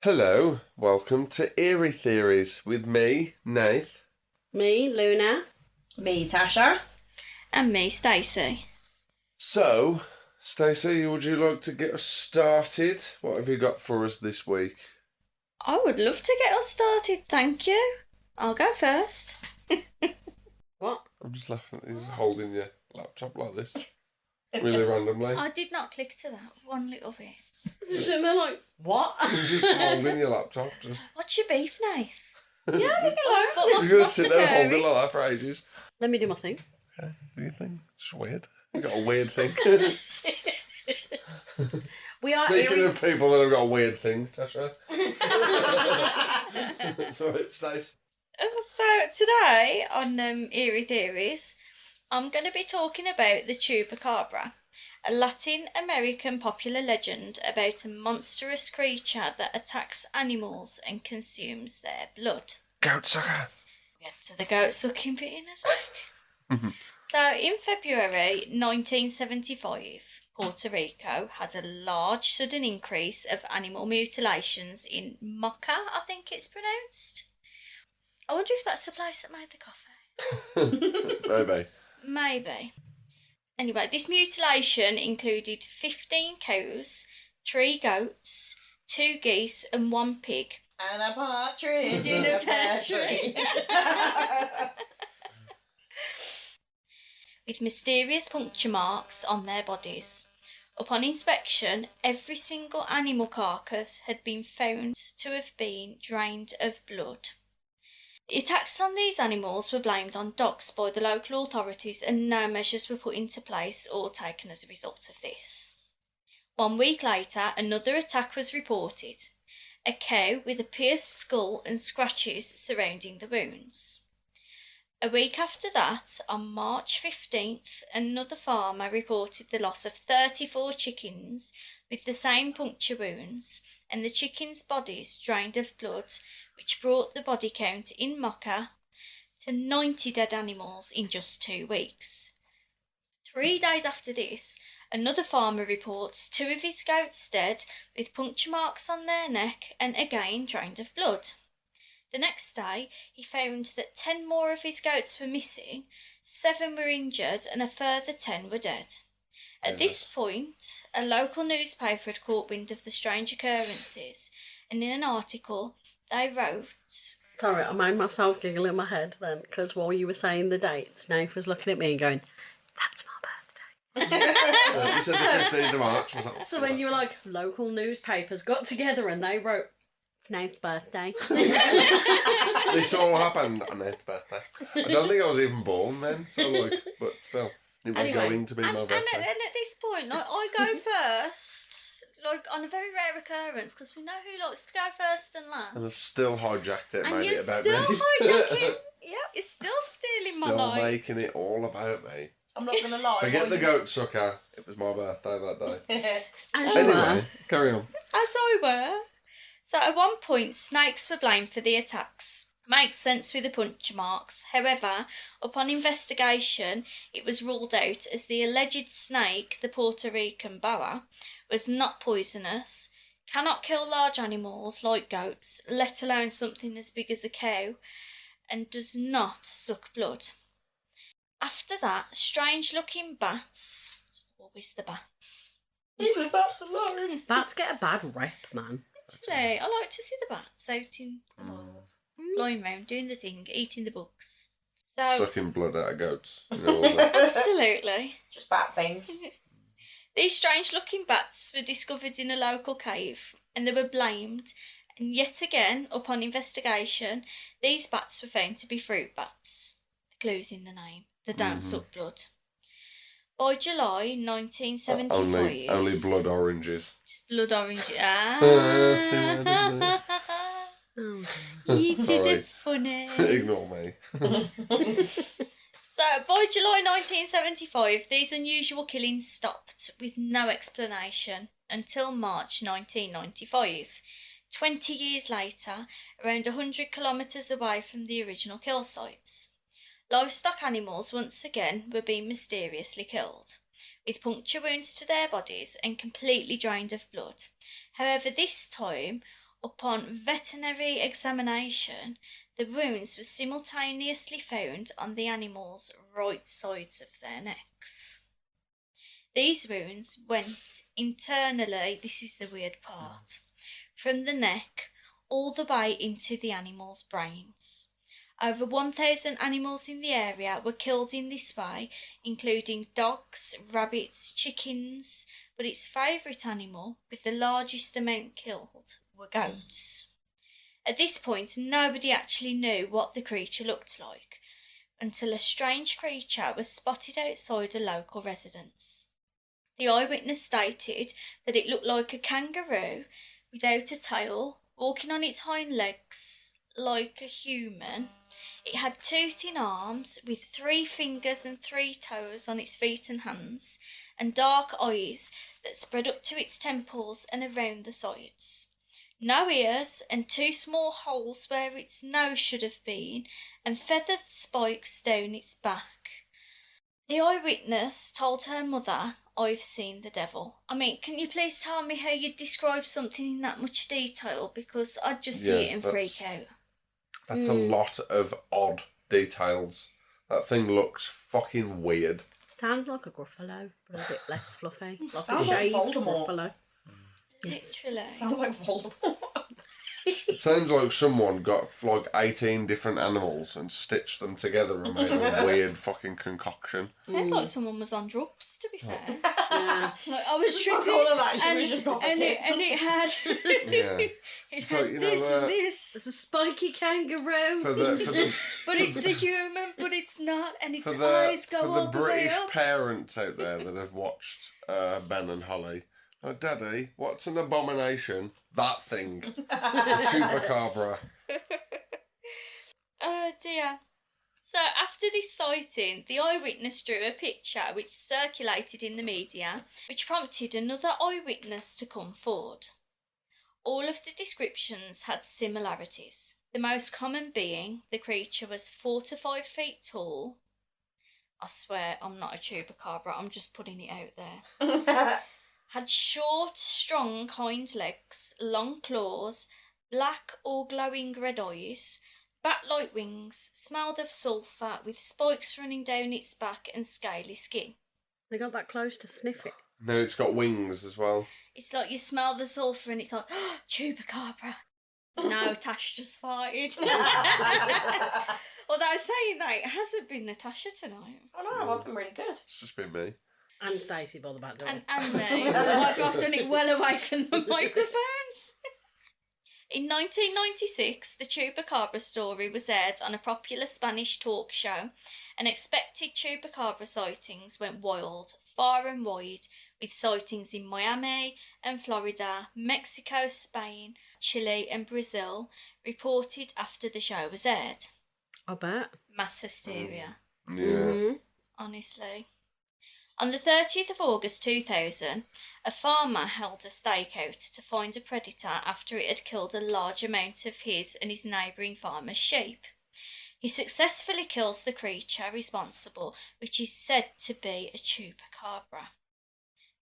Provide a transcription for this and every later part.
Hello, welcome to Eerie Theories with me, Nath. Me, Luna. Me, Tasha. And me, Stacey. So, Stacey, would you like to get us started? What have you got for us this week? I would love to get us started, thank you. I'll go first. What? I'm just laughing at you holding your laptop like this. Really randomly. I did not click to that one little bit. Sitting there like, what? You're just holding your laptop, just... What's your beef, Nath? Yeah, leave me alone. You're going to sit there and hold it like that for ages. Let me do my thing. Okay, what do you think? It's weird. You got a weird thing. We are Speaking of people that have got a weird thing, Tasha. Sorry, Stace. So today on Eerie Theories, I'm going to be talking about the Chupacabra, a Latin American popular legend about a monstrous creature that attacks animals and consumes their blood. Goat sucker. Get to the goat sucking bit in a sec. So in February 1975, Puerto Rico had a large sudden increase of animal mutilations in Mocha, I think it's pronounced. I wonder if that's the place that made the coffee. Maybe. Maybe. Anyway, this mutilation included 15 cows, 3 goats, 2 geese and 1 pig. And a partridge in a pear tree. With mysterious puncture marks on their bodies. Upon inspection, every single animal carcass had been found to have been drained of blood. The attacks on these animals were blamed on dogs by the local authorities and no measures were put into place or taken as a result of this. 1 week later, another attack was reported. A cow with a pierced skull and scratches surrounding the wounds. A week after that, on March 15th, another farmer reported the loss of 34 chickens with the same puncture wounds and the chickens' bodies drained of blood, which brought the body count in Mocha to 90 dead animals in just 2 weeks. 3 days after this, another farmer reports 2 of his goats dead with puncture marks on their neck and again drained of blood. The next day, he found that 10 more of his goats were missing, 7 were injured, and a further 10 were dead. At this point, a local newspaper had caught wind of the strange occurrences, and in an article, they wrote... Sorry, I made myself giggle in my head then, because while you were saying the dates, Nath was looking at me and going, that's my birthday. You said the 15th of March. Was that... So when you were like, local newspapers got together and they wrote, it's Nath's birthday. This all happened on Nath's birthday. I don't think I was even born then, so like, but still, it was going to be my birthday. And at this point, like, I go first, like, on a very rare occurrence, because we know who likes to go first and last. And I've still hijacked it, And made you're it about still me. hijacking. Yep, you're still stealing my Still life. making it all about me. I'm not going to lie. Forget the goat sucker. It was my birthday that day. As you were. Anyway, carry on. As I were. So at one point, snakes were blamed for the attacks. Makes sense with the puncture marks. However, upon investigation, it was ruled out as the alleged snake, the Puerto Rican boa, was not poisonous, cannot kill large animals like goats, let alone something as big as a cow, and does not suck blood. After that, strange-looking bats, always the bats. Leave the bats alone. Bats get a bad rep, man. Actually, I like to see the bats out in the wild, flying around, doing the thing, eating the bugs. So, Sucking blood out of goats. You know, all that. absolutely. Just bat things. These strange-looking bats were discovered in a local cave, and they were blamed. And yet again, upon investigation, these bats were found to be fruit bats. The clue's in the name. They don't suck blood. By July 1975... Only blood oranges. Just blood orange. See what I did there? Oh, You did Sorry. it funny. Ignore me. So, by July 1975, these unusual killings stopped with no explanation until March 1995. 20 years later, around 100 kilometres away from the original kill sites. Livestock animals once again were being mysteriously killed, with puncture wounds to their bodies and completely drained of blood. However, this time, Upon veterinary examination, the wounds were simultaneously found on the animals' right sides of their necks. These wounds went internally, this is the weird part, from the neck all the way into the animals' brains. Over 1,000 animals in the area were killed in this way, including dogs, rabbits, chickens, but its favourite animal, with the largest amount killed, were goats. At this point, nobody actually knew what the creature looked like, until a strange creature was spotted outside a local residence. The eyewitness stated that it looked like a kangaroo without a tail, walking on its hind legs like a human. It had 2 thin arms with 3 fingers and 3 toes on its feet and hands, and dark eyes that spread up to its temples and around the sides. No ears, and 2 small holes where its nose should have been, and feathered spikes down its back. The eyewitness told her mother, "I've seen the devil." I mean, can you please tell me how you'd describe something in that much detail? Because I'd just see it and freak out. That's a lot of odd details. That thing looks fucking weird. Sounds like a gruffalo, but a bit less fluffy. Like a Sounds like shaved Voldemort. gruffalo. Yes. Literally. Sounds like Voldemort. It sounds like someone got like 18 different animals and stitched them together and made a weird fucking concoction. Sounds like someone was on drugs, to be fair. Yeah. Like, I was Just tripping, fuck all of that, she and, was just got for and, it, tits. and it had, Yeah. it It's had like, you know, this and this. There's a spiky kangaroo. For the But it's the human, but it's not, and its for eyes the go for all the the way British up. parents out there that have watched Ben and Holly. Oh, Daddy, what's an abomination? That thing. The Chupacabra. Oh dear. So after this sighting, the eyewitness drew a picture which circulated in the media, which prompted another eyewitness to come forward. All of the descriptions had similarities, the most common being the creature was 4 to 5 feet tall. I swear I'm not a Chupacabra, I'm just putting it out there. Had short, strong hind legs, long claws, black or glowing red eyes, bat-like wings, smelled of sulphur, with spikes running down its back and scaly skin. They got that close to sniff it. No, it's got wings as well. It's like you smell the sulphur and it's like, oh, Chupacabra. No, Tash just farted. Although saying that, it hasn't been Natasha tonight. I know, I've been really good. It's just been me. And Stacey by the back door. And me. I've done it well away from the microphones. In 1996, the Chupacabra story was aired on a popular Spanish talk show, and expected Chupacabra sightings went wild, far and wide, with sightings in Miami and Florida, Mexico, Spain, Chile and Brazil reported after the show was aired. I bet. Mass hysteria, Yeah. Mm-hmm. honestly. On the 30th of August 2000, a farmer held a stakeout to find a predator after it had killed a large amount of his and his neighbouring farmer's sheep. He successfully kills the creature responsible, which is said to be a Chupacabra.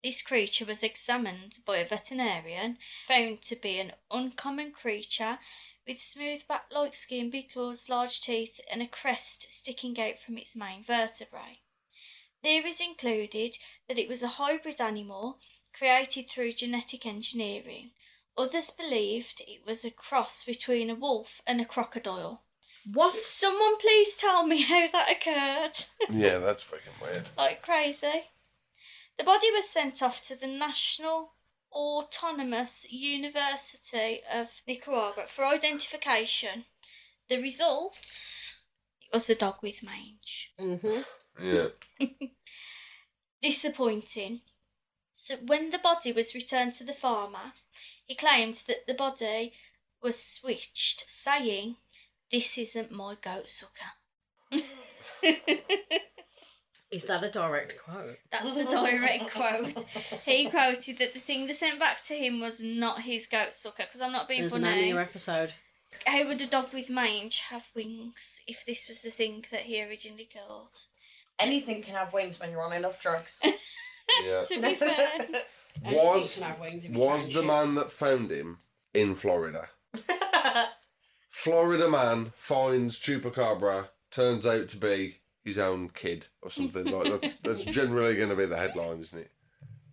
This creature was examined by a veterinarian, found to be an uncommon creature with smooth bat-like skin, big claws, large teeth, and a crest sticking out from its main vertebrae. Theories included that it was a hybrid animal created through genetic engineering. Others believed it was a cross between a wolf and a crocodile. What? Someone please tell me how that occurred. Yeah, that's freaking weird. Like crazy. The body was sent off to the National Autonomous University of Nicaragua for identification. The results? It was a dog with mange. Mm-hmm. Yeah. Disappointing. So when the body was returned to the farmer, he claimed that the body was switched, saying, "This isn't my goat sucker." Is that a direct quote? That's a direct quote. He quoted that the thing they sent back to him was not his goat sucker, because I'm not being There's a name of funny. your episode. How would a dog with mange have wings if this was the thing that he originally killed? Anything can have wings when you're on enough drugs. Yeah. To be fair. Was Anything can have wings if you was change the it. man that found him in Florida. Florida man finds Chupacabra, turns out to be his own kid or something. Like that's generally going to be the headline, isn't it?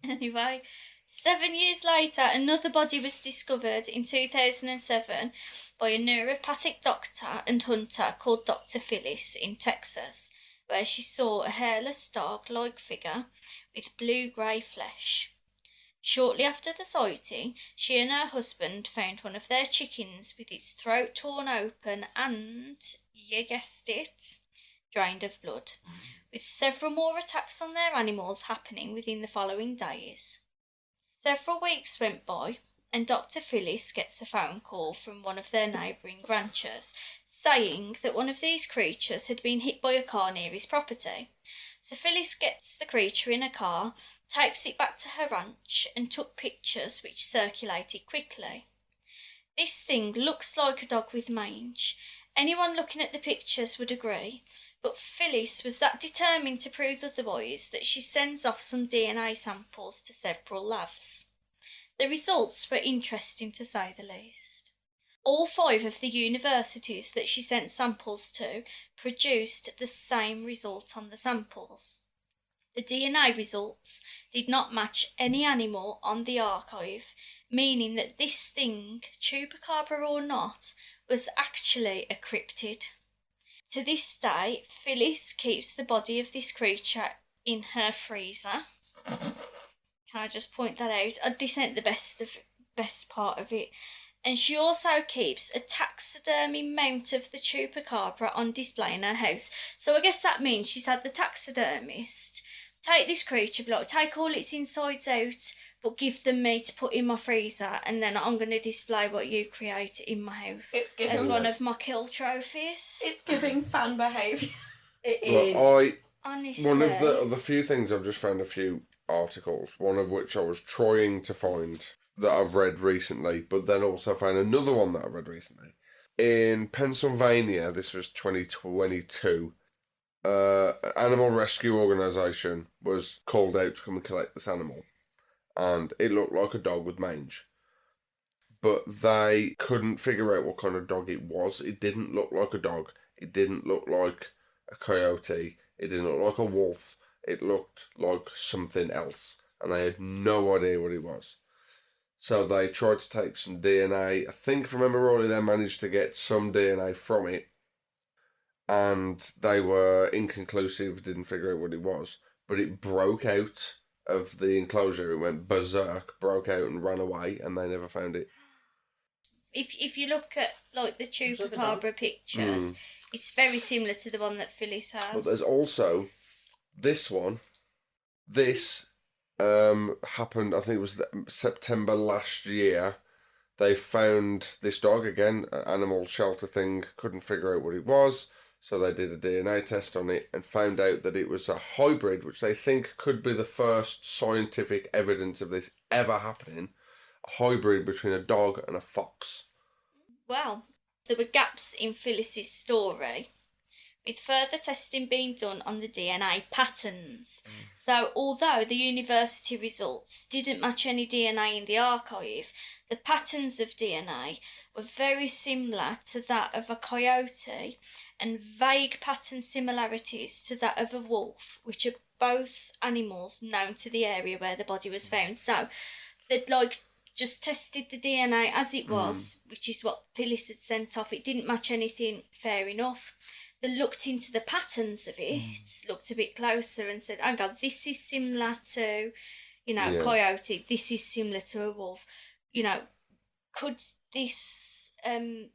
Anyway, 7 years later, another body was discovered in 2007 by a neuropathic doctor and hunter called Dr. Phyllis in Texas, where she saw a hairless dog-like figure with blue-grey flesh. Shortly after the sighting, she and her husband found one of their chickens with its throat torn open and, you guessed it, drained of blood, with several more attacks on their animals happening within the following days. Several weeks went by, and Dr. Phyllis gets a phone call from one of their neighbouring ranchers, saying that one of these creatures had been hit by a car near his property. So Phyllis gets the creature in a car, takes it back to her ranch, and took pictures which circulated quickly. This thing looks like a dog with mange. Anyone looking at the pictures would agree, but Phyllis was that determined to prove otherwise that she sends off some DNA samples to several labs. The results were interesting to say the least. All 5 of the universities that she sent samples to produced the same result on the samples. The DNA results did not match any animal on the archive, meaning that this thing, Chupacabra or not, was actually a cryptid. To this day, Phyllis keeps the body of this creature in her freezer. Can I just point that out? This ain't the best part of it. And she also keeps a taxidermy mount of the Chupacabra on display in her house. So I guess that means she's had the taxidermist take this creature, take all its insides out, but give them me to put in my freezer, and then I'm going to display what you create in my house. It's giving as one of my kill trophies. It's giving fan behaviour. It is. Well, Honestly. one of the few things I've just found a few articles, one of which I was trying to find that I've read recently, but then also found another one that I read recently. In Pennsylvania, this was 2022, an animal rescue organisation was called out to come and collect this animal, and it looked like a dog with mange. But they couldn't figure out what kind of dog it was. It didn't look like a dog. It didn't look like a coyote. It didn't look like a wolf. It looked like something else, and they had no idea what it was. So they tried to take some DNA. I think, if I remember rightly, they managed to get some DNA from it, and they were inconclusive, didn't figure out what it was. But it broke out of the enclosure. It went berserk, broke out and ran away, and they never found it. If you look at the Chupacabra pictures, it's very similar to the one that Phyllis has. But there's also this one. This happened, I think it was September last year. They found this dog again, an animal shelter thing, couldn't figure out what it was. So they did a DNA test on it and found out that it was a hybrid, which they think could be the first scientific evidence of this ever happening. A hybrid between a dog and a fox. Well, there were gaps in Phyllis's story, with further testing being done on the DNA patterns. So although the university results didn't match any DNA in the archive, the patterns of DNA were very similar to that of a coyote and vague pattern similarities to that of a wolf, which are both animals known to the area where the body was found. So they'd just tested the DNA as it was, which is what Phyllis had sent off. It didn't match anything, fair enough. They looked into the patterns of it, looked a bit closer and said, hang on, this is similar to, coyote, this is similar to a wolf. Could this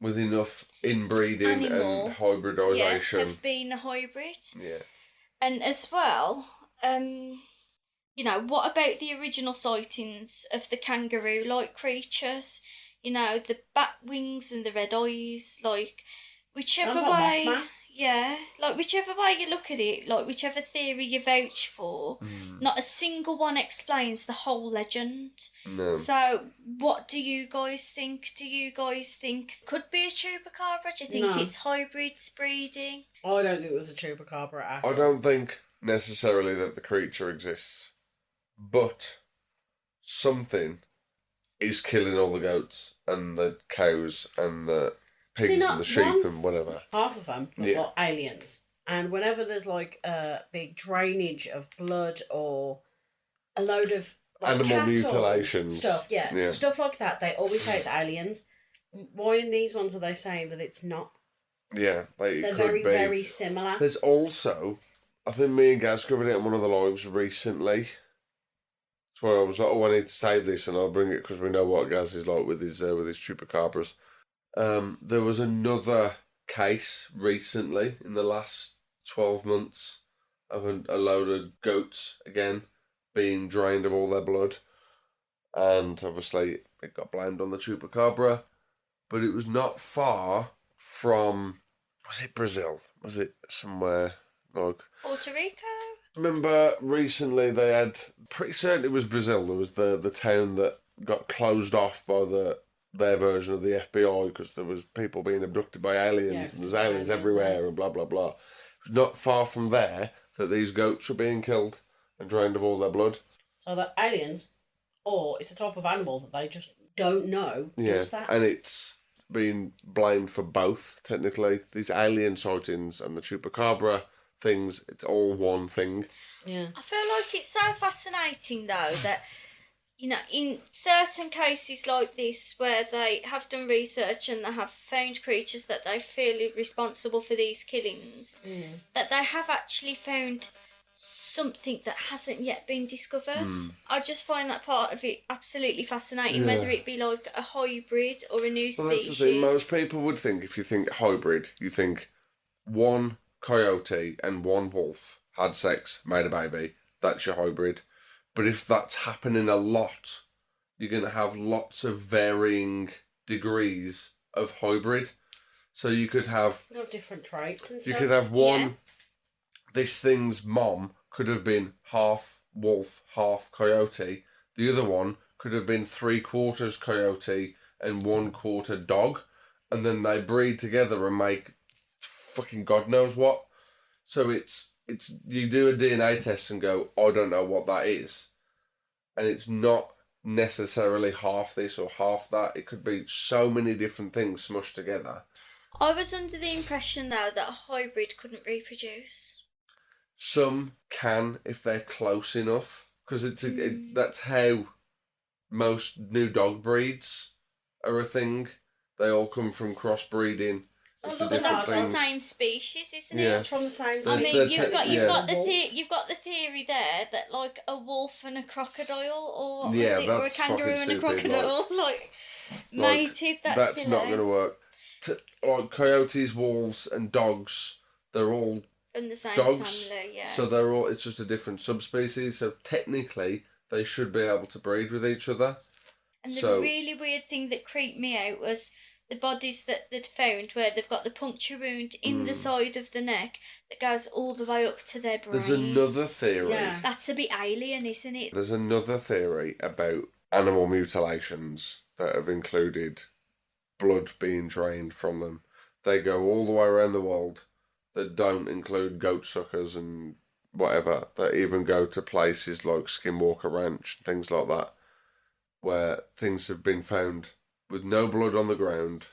with enough inbreeding animal, and hybridisation have been a hybrid? Yeah. And as well, what about the original sightings of the kangaroo-like creatures? The bat wings and the red eyes, whichever Sounds like way... Mothman. Yeah, whichever way you look at it, whichever theory you vouch for, not a single one explains the whole legend. No. So, what do you guys think? Do you guys think could be a Chupacabra? Do you think No. it's hybrids breeding? I don't think there's a Chupacabra at all. I don't think necessarily that the creature exists, but something is killing all the goats and the cows and the pigs See, not and the sheep one- and whatever. Half of them look Yeah. like aliens. And whenever there's like a big drainage of blood or a load of like, Animal cattle mutilations. stuff, Yeah. stuff like that, they always say it's aliens. Why in these ones are they saying that it's not? Yeah, like it They're could very, be. very similar. There's also, I think me and Gaz covered it on one of the lives recently. That's where I was like, oh, I need to save this, and I'll bring it because we know what Gaz is like with his chupacabras. There was another case recently in the last 12 months of a load of goats again being drained of all their blood, and obviously it got blamed on the chupacabra, but it was not far from. Was it Brazil? Was it somewhere like Puerto Rico? Remember recently they had, pretty certain it was Brazil. There was the town that got closed off by their version of the FBI because there was people being abducted by aliens, and there's aliens everywhere and blah blah blah. It was not far from there that these goats were being killed and drained of all their blood. So they're aliens, or it's a type of animal that they just don't know does that. And it's been blamed for both, technically. These alien sightings and the chupacabra things, it's all one thing. Yeah. I feel like it's so fascinating though that, you know, in certain cases like this where they have done research and they have found creatures that they feel are responsible for these killings, that they have actually found something that hasn't yet been discovered. I just find that part of it absolutely fascinating, whether it be like a hybrid or a new Well, species. that's the thing. Most people would think, if you think hybrid, you think one coyote and one wolf had sex, made a baby. That's your hybrid. But if that's happening a lot, you're going to have lots of varying degrees of hybrid. So you could have different traits and You stuff. could have one. Yeah. This thing's mom could have been half wolf, half coyote. The other one could have been 3/4 coyote and 1/4 dog, and then they breed together and make fucking God knows what. So it's you do a DNA test and go, I don't know what that is, and it's not necessarily half this or half that. It could be so many different things smushed together. I was under the impression though that a hybrid couldn't reproduce. Some can if they're close enough, because that's how most new dog breeds are a thing. They all come from crossbreeding. Oh, into look, But different that's things. the same species, isn't Yeah. it? It's from the same I I mean, mean, they're you've got yeah. you've got the theory there that like a wolf and a crocodile, or what Yeah, was it, or a that's kangaroo fucking and a stupid, crocodile, like mated. That's silly. not going to work. Like coyotes, wolves, and dogs, they're all In the same dogs. family, yeah. So they're all. It's just a different subspecies. So technically, they should be able to breed with each other. And the So- really weird thing that creeped me out was the bodies that they'd found where they've got the puncture wound in the side of the neck that goes all the way up to their brain. There's another theory. Yeah. That's a bit alien, isn't it? There's another theory about animal mutilations that have included blood being drained from them. They go all the way around the world, that don't include goat suckers and whatever, that even go to places like Skinwalker Ranch, things like that, where things have been found with no blood on the ground,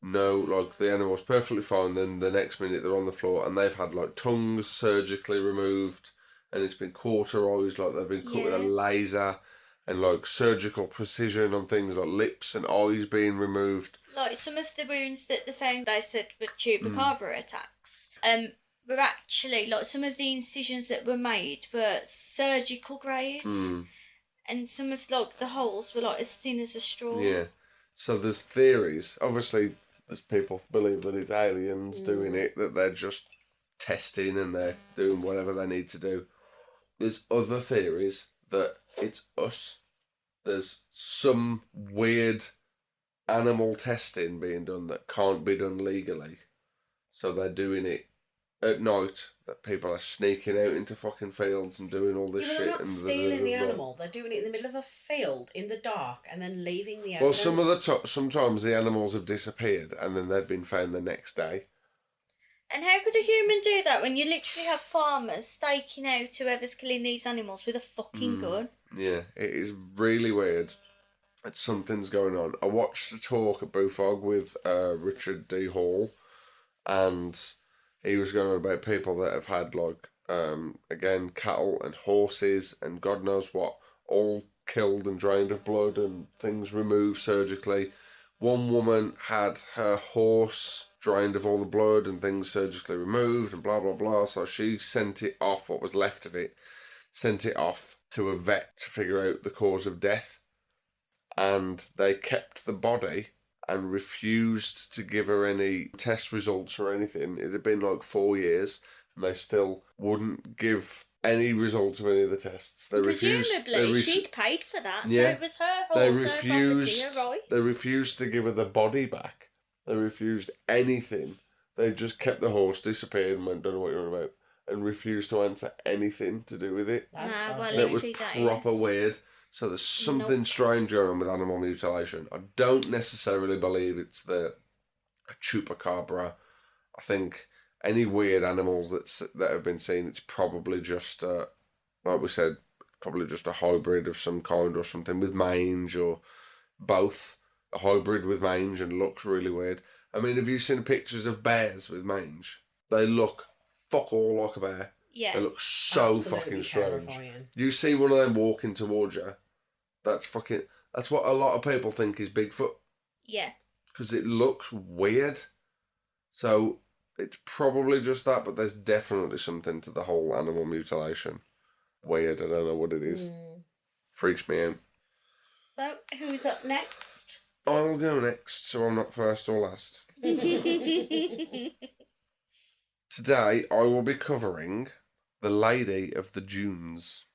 no, like the animal's perfectly fine, then the next minute they're on the floor and they've had like tongues surgically removed and it's been cauterized, like they've been cut with a laser, and like surgical precision on things like lips and eyes being removed. Like some of the wounds that they found, they said were Chupacabra attacks. Were actually like some of the incisions that were made were surgical grade, and some of like the holes were like as thin as a straw. Yeah. So there's theories. Obviously, there's people believe that it's aliens doing it, that they're just testing and they're doing whatever they need to do. There's other theories that it's us. There's some weird animal testing being done that can't be done legally. So they're doing it at night, that people are sneaking out into fucking fields and doing all this Yeah, shit. they're not and stealing the animal. They're doing it in the middle of a field in the dark and then leaving the Well, evidence. some of the sometimes the animals have disappeared and then they've been found the next day. And how could a human do that when you literally have farmers staking out whoever's killing these animals with a fucking gun? Yeah, it is really weird. that something's going on. I watched a talk at Bufog with Richard D. Hall, and he was going on about people that have had, like, again, cattle and horses and God knows what, all killed and drained of blood and things removed surgically. One woman had her horse drained of all the blood and things surgically removed and blah, blah, blah. So she sent it off, what was left of it, sent it off to a vet to figure out the cause of death. And they kept the body and refused to give her any test results or anything. It had been like 4 years, and they still wouldn't give any results of any of the tests. They Presumably, she'd paid for that, Yeah. so it was her horse, her property, her rights. They refused to give her the body back. They refused anything. They just kept the horse, disappeared, and went, don't know what you're on about, and refused to answer anything to do with it. That's well, It was literally that proper is. weird. So there's something strange going on with animal mutilation. I don't necessarily believe it's a Chupacabra. I think any weird animals that have been seen, it's probably just, like we said, probably just a hybrid of some kind or something with mange or both. A hybrid with mange and looks really weird. I mean, have you seen pictures of bears with mange? They look fuck all like a bear. Yeah. They look so Absolutely fucking strange. terrifying. You see one of them walking towards you, that's what a lot of people think is Bigfoot. Yeah. Because it looks weird. So it's probably just that, but there's definitely something to the whole animal mutilation. Weird, I don't know what it is. Freaks me out. So, who's up next? I'll go next, so I'm not first or last. Today, I will be covering The Lady of the Dunes.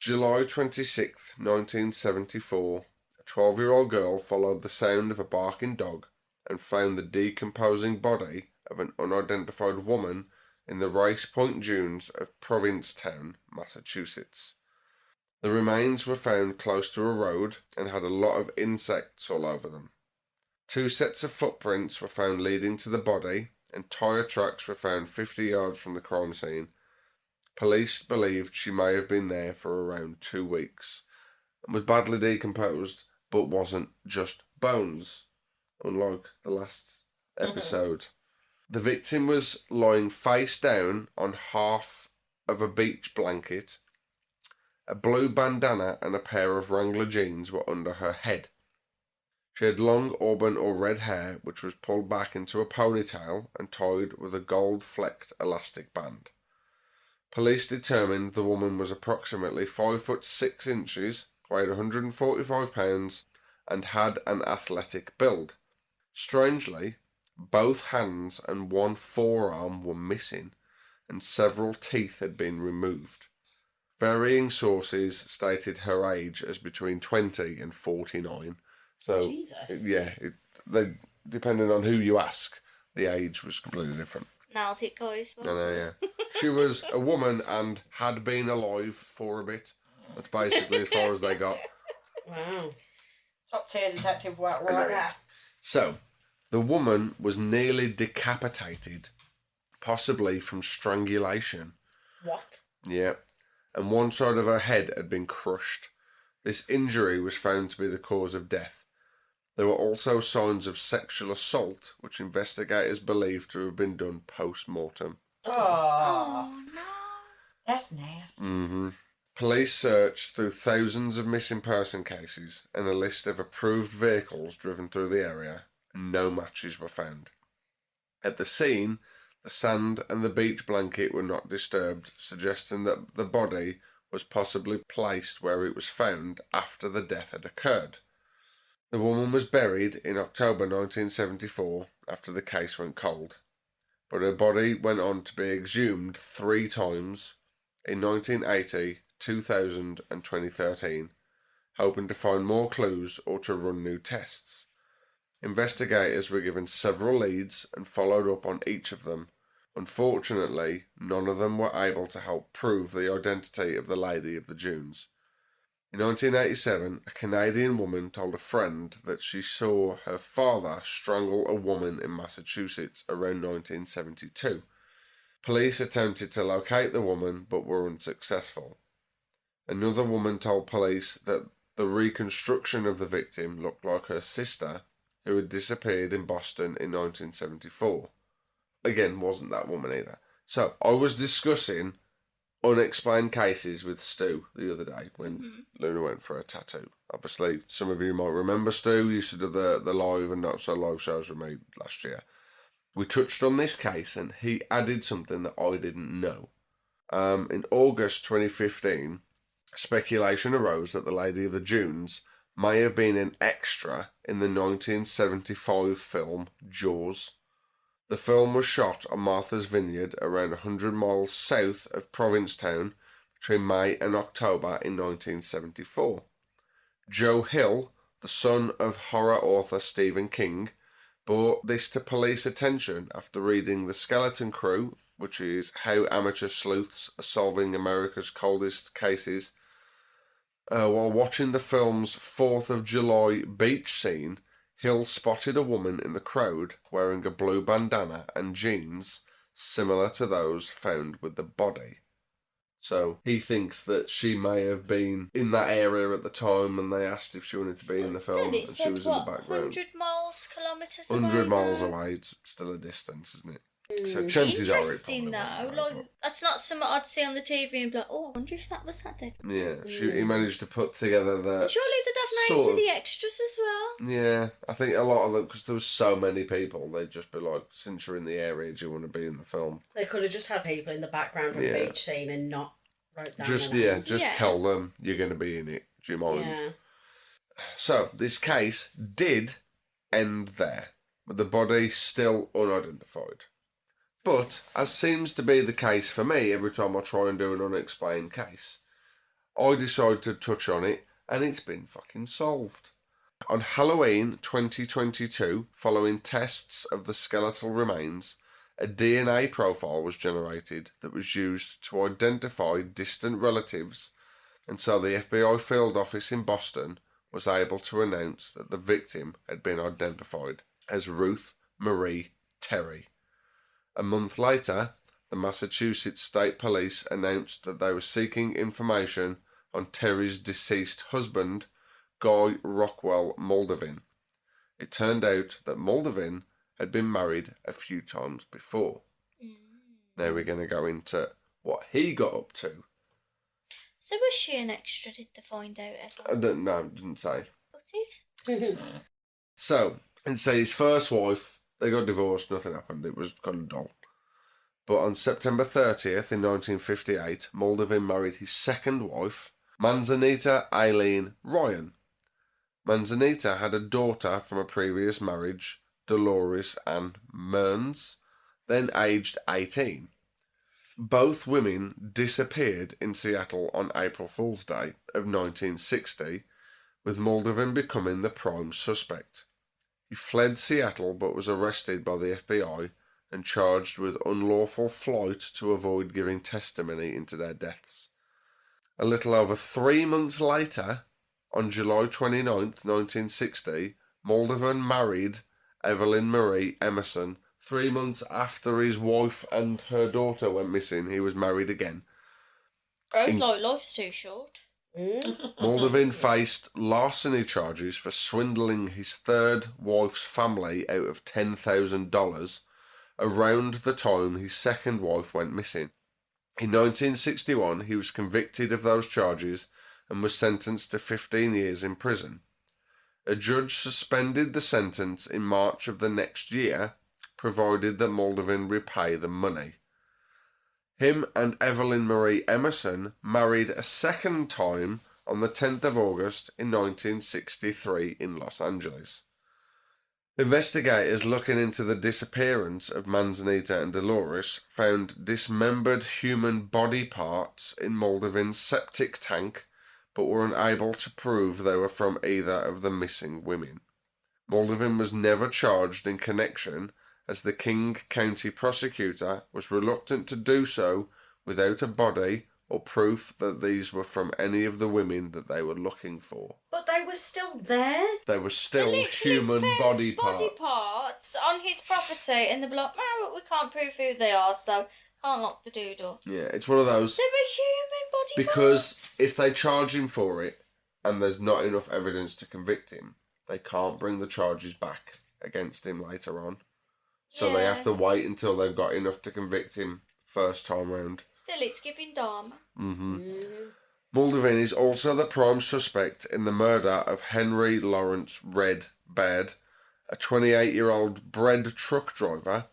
July 26th, 1974, a 12-year-old girl followed the sound of a barking dog and found the decomposing body of an unidentified woman in the Race Point Dunes of Provincetown, Massachusetts. The remains were found close to a road and had a lot of insects all over them. 2 sets of footprints were found leading to the body, and tyre tracks were found 50 yards from the crime scene. Police believed she may have been there for around 2 weeks and was badly decomposed, but wasn't just bones, unlike the last episode. The victim was lying face down on half of a beach blanket. A blue bandana and a pair of Wrangler jeans were under her head. She had long auburn or red hair, which was pulled back into a ponytail and tied with a gold-flecked elastic band. Police determined the woman was approximately 5 foot 6 inches, weighed 145 pounds, and had an athletic build. Strangely, both hands and one forearm were missing, and several teeth had been removed. Varying sources stated her age as between 20 and 49. So, Jesus. depending on who you ask, the age was completely different. Nailed it, guys. I know, yeah. She was a woman and had been alive for a bit. That's basically as far as they got. Wow. Top tier detective work right there. So, the woman was nearly decapitated, possibly from strangulation. What? Yeah. And one side of her head had been crushed. This injury was found to be the cause of death. There were also signs of sexual assault, which investigators believe to have been done post-mortem. Oh, no. That's nasty. Mm-hmm. Police searched through thousands of missing person cases and a list of approved vehicles driven through the area, and no matches were found. At the scene, the sand and the beach blanket were not disturbed, suggesting that the body was possibly placed where it was found after the death had occurred. The woman was buried in October 1974 after the case went cold, but her body went on to be exhumed 3 times in 1980, 2000 and 2013, hoping to find more clues or to run new tests. Investigators were given several leads and followed up on each of them. Unfortunately, none of them were able to help prove the identity of the Lady of the Dunes. In 1987, a Canadian woman told a friend that she saw her father strangle a woman in Massachusetts around 1972. Police attempted to locate the woman but were unsuccessful. Another woman told police that the reconstruction of the victim looked like her sister, who had disappeared in Boston in 1974. Again, wasn't that woman either. So, I was discussing unexplained cases with Stu the other day when Luna went for a tattoo. Obviously, some of you might remember Stu used to do the live and not so live shows with me last year. We touched on this case and he added something that I didn't know. In August 2015, speculation arose that the Lady of the Dunes may have been an extra in the 1975 film Jaws. The film was shot on Martha's Vineyard around 100 miles south of Provincetown between May and October in 1974. Joe Hill, the son of horror author Stephen King, brought this to police attention after reading The Skeleton Crew, which is How Amateur Sleuths Are Solving America's Coldest Cases. While watching the film's 4th of July beach scene, Hill spotted a woman in the crowd wearing a blue bandana and jeans similar to those found with the body. So he thinks that she may have been in that area at the time and they asked if she wanted to be in the film and she was in the background. 100 miles, kilometres 100 away miles though? away, it's still a distance, isn't it? So chances are it Interesting probably though, wasn't her, like, that's not something I'd see on the TV and be like, oh, I wonder if that was that dead. yeah, he managed to put together the... And surely they'd have names sort of the of- extras as well. Yeah, I think a lot of them, because there was so many people, they'd just be like, since you're in the area, do you want to be in the film? They could have just had people in the background of Yeah. a beach scene and not wrote down Just, the names. just Yeah. tell them you're going to be in it. Do you mind? Yeah. So, this case did end there, with the body still unidentified. But, as seems to be the case for me every time I try and do an unexplained case, I decide to touch on it, and it's been fucking solved. On Halloween 2022, following tests of the skeletal remains, a DNA profile was generated that was used to identify distant relatives, and so the FBI field office in Boston was able to announce that the victim had been identified as Ruth Marie Terry. A month later, the Massachusetts State Police announced that they were seeking information on Terry's deceased husband, Guy Rockwell Moldavin. It turned out that Moldavin had been married a few times before. Now we're going to go into what he got up to. So was she an extra, did they find out ever? I don't know, didn't say. Put it? So, and say his first wife, they got divorced, nothing happened, it was kind of dull. But on September 30th in 1958, Moldavin married his second wife, Manzanita Aileen Ryan. Manzanita had a daughter from a previous marriage, Dolores Ann Mearns, then aged 18. Both women disappeared in Seattle on April Fool's Day of 1960, with Moldavin becoming the prime suspect. He fled Seattle but was arrested by the FBI and charged with unlawful flight to avoid giving testimony into their deaths. A little over 3 months later, on July 29th, 1960, Moldavin married Evelyn Marie Emerson. 3 months after his wife and her daughter went missing, he was married again. I was like, life's too short. Moldavin faced larceny charges for swindling his third wife's family out of $10,000 around the time his second wife went missing. In 1961, he was convicted of those charges and was sentenced to 15 years in prison. A judge suspended the sentence in March of the next year, provided that Moldavin repay the money. Him and Evelyn Marie Emerson married a second time on the 10th of August in 1963 in Los Angeles. Investigators looking into the disappearance of Manzanita and Dolores found dismembered human body parts in Moldavin's septic tank, but were unable to prove they were from either of the missing women. Moldavin was never charged in connection, as the King County prosecutor was reluctant to do so without a body or proof that these were from any of the women that they were looking for. But they were still there. They were still They literally human found body body parts. parts on his property, and they'd be like, "No, we can't prove who they are, so can't lock the dude up." Yeah, it's one of those. They were human body Because parts. if they charge him for it, and there's not enough evidence to convict him, they can't bring the charges back against him later on. So they have to wait until they've got enough to convict him first time round. Still, it's giving Dharma. Muldervin is also the prime suspect in the murder of Henry Lawrence Red Baird, a 28-year-old bread truck driver,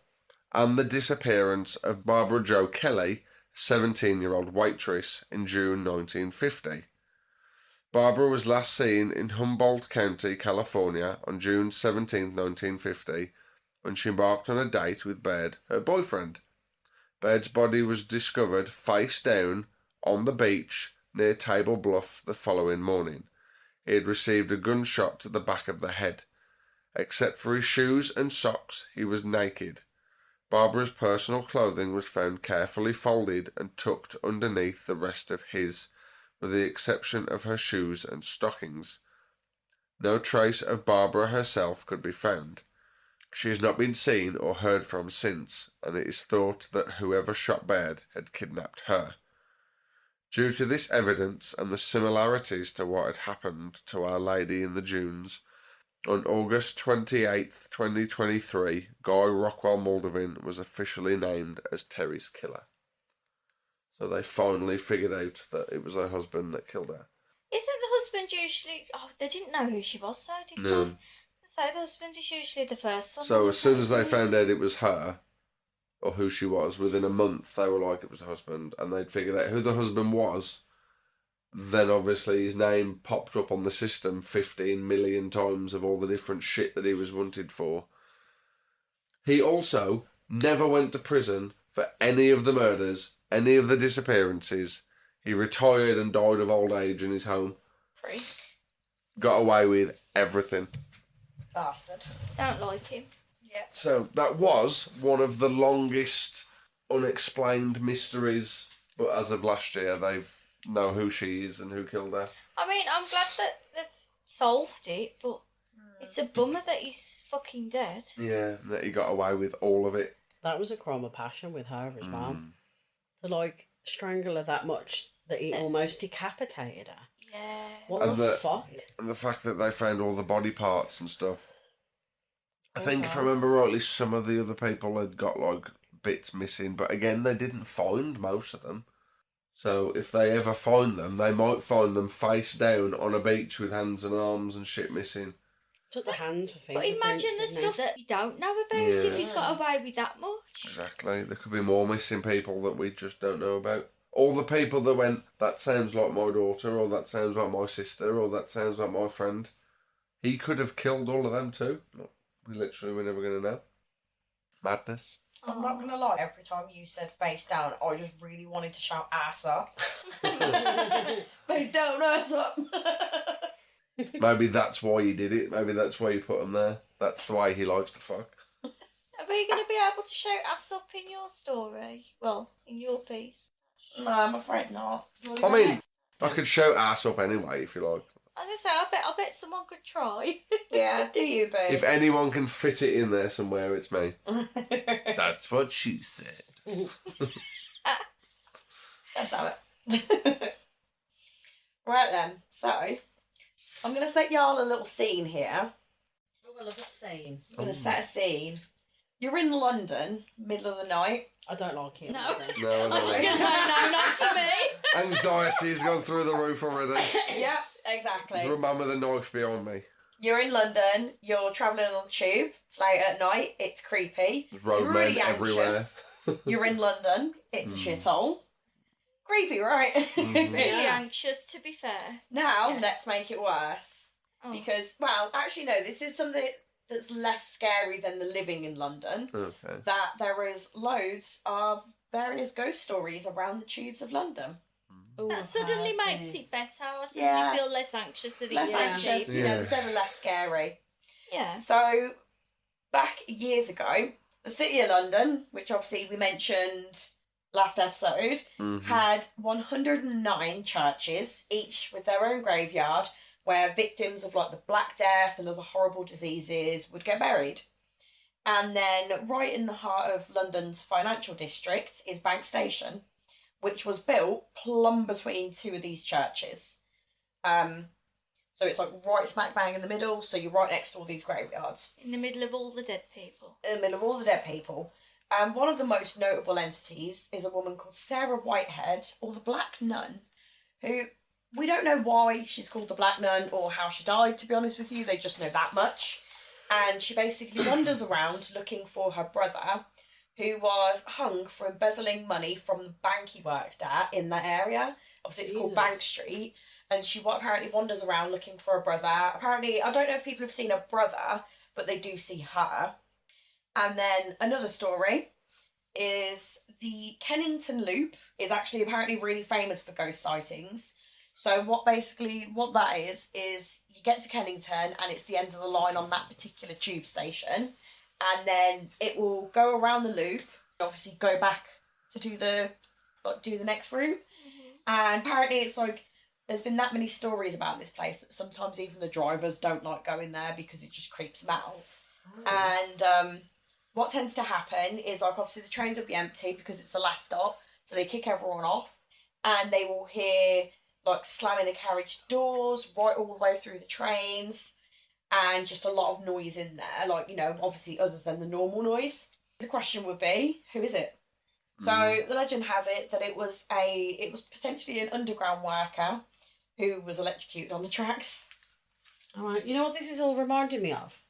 and the disappearance of Barbara Jo Kelly, a 17-year-old waitress, in June 1950. Barbara was last seen in Humboldt County, California on June 17, 1950, when she embarked on a date with Baird, her boyfriend. Baird's body was discovered face down on the beach near Table Bluff the following morning. He had received a gunshot to the back of the head. Except for his shoes and socks, he was naked. Barbara's personal clothing was found carefully folded and tucked underneath the rest of his, with the exception of her shoes and stockings. No trace of Barbara herself could be found. She has not been seen or heard from since, and it is thought that whoever shot Baird had kidnapped her. Due to this evidence and the similarities to what had happened to Our Lady in the Dunes, on August 28th, 2023, Guy Rockwell Muldervin was officially named as Terry's killer. So they finally figured out that it was her husband that killed her. Isn't the husband usually... Oh, they didn't know who she was, so did No. they? So the husband is usually the first one. So as soon as they found out it was her, or who she was, within a month they were like it was the husband, and they'd figured out who the husband was. Then obviously his name popped up on the system 15 million times of all the different shit that he was wanted for. He also never went to prison for any of the murders, any of the disappearances. He retired and died of old age in his home. Freak. Got away with everything. Bastard. Don't like him. Yeah. So that was one of the longest unexplained mysteries, but as of last year they know who she is and who killed her. I mean, I'm glad that they've solved it, but it's a bummer that he's fucking dead. Yeah, that he got away with all of it. That was a crime of passion with her as well. Mm. To like strangle her that much that he almost decapitated her. Yeah. What And the fuck? And the fact that they found all the body parts and stuff. I think if I Okay. remember rightly, some of the other people had got like bits missing, but again, they didn't find most of them. So if they ever find them, they might find them face down on a beach with hands and arms and shit missing. Took the hands for But fingerprints. imagine the didn't he? stuff that you don't know about Yeah. if he's got away with that much. Exactly. There could be more missing people that we just don't know about. All the people that went, that sounds like my daughter, or that sounds like my sister, or that sounds like my friend. He could have killed all of them too. We're never going to know. Madness. I'm not gonna lie, every time you said face down, I just really wanted to shout ass up. Face down, ass up! Maybe that's why you did it. Maybe that's why you put him there. That's the way he likes to fuck. Are you going to be able to shout ass up in your story? Well, in your piece. No, I'm afraid not. I mean, I could shout ass up anyway if you like. I was going to say, I bet someone could try. Yeah, do you, babe? If anyone can fit it in there somewhere, it's me. That's what she said. God damn it. Right then, so I'm going to set y'all a little scene here. Oh, I love a scene. I'm going to set a scene. You're in London, middle of the night. I don't like it. No. either. No, I I don't was know. going to say, no, not for me. Anxiety's gone through the roof already. Yeah, exactly. There's a man with a knife behind me. You're in London, you're travelling on the tube, it's late at night, it's creepy. There's You're roadmen really everywhere. anxious. You're in London, it's a shithole. Creepy, right? Mhm. Really Yeah. anxious, to be fair. Now, Yeah. let's make it worse. Oh. Because, well, actually no, this is something that's less scary than the living in London. Okay. That there is loads of various ghost stories around the tubes of London. Ooh, That I've suddenly heard makes this. it better. I suddenly Yeah. feel less anxious that Less it's anxious, empty. you know, Yeah. they're less scary. Yeah. So, back years ago, the City of London, which obviously we mentioned last episode, Mhm. had 109 churches, each with their own graveyard, where victims of like the Black Death and other horrible diseases would get buried. And then right in the heart of London's financial district is Bank Station, which was built plumb between two of these churches. So it's like right smack bang in the middle, so you're right next to all these graveyards. In the middle of all the dead people. In the middle of all the dead people. And one of the most notable entities is a woman called Sarah Whitehead, or the Black Nun, who we don't know why she's called the Black Nun or how she died, to be honest with you. They just know that much. And she basically wanders around looking for her brother, who was hung for embezzling money from the bank he worked at in that area. Obviously, it's called Bank Street. And she apparently wanders around looking for her brother. Apparently, I don't know if people have seen her brother, but they do see her. And then another story is the Kennington Loop is actually apparently really famous for ghost sightings. So what that is you get to Kennington and it's the end of the line on that particular tube station. And then it will go around the loop, obviously go back to do the next route. And apparently it's like, there's been that many stories about this place that sometimes even the drivers don't like going there because it just creeps them out. And what tends to happen is, like, obviously the trains will be empty because it's the last stop, so they kick everyone off, and they will hear, like, slamming the carriage doors right all the way through the trains, and just a lot of noise in there, like, you know, obviously other than the normal noise. The question would be, who is it? So the legend has it that it was potentially an underground worker who was electrocuted on the tracks. All right, you know what this is all reminding me of?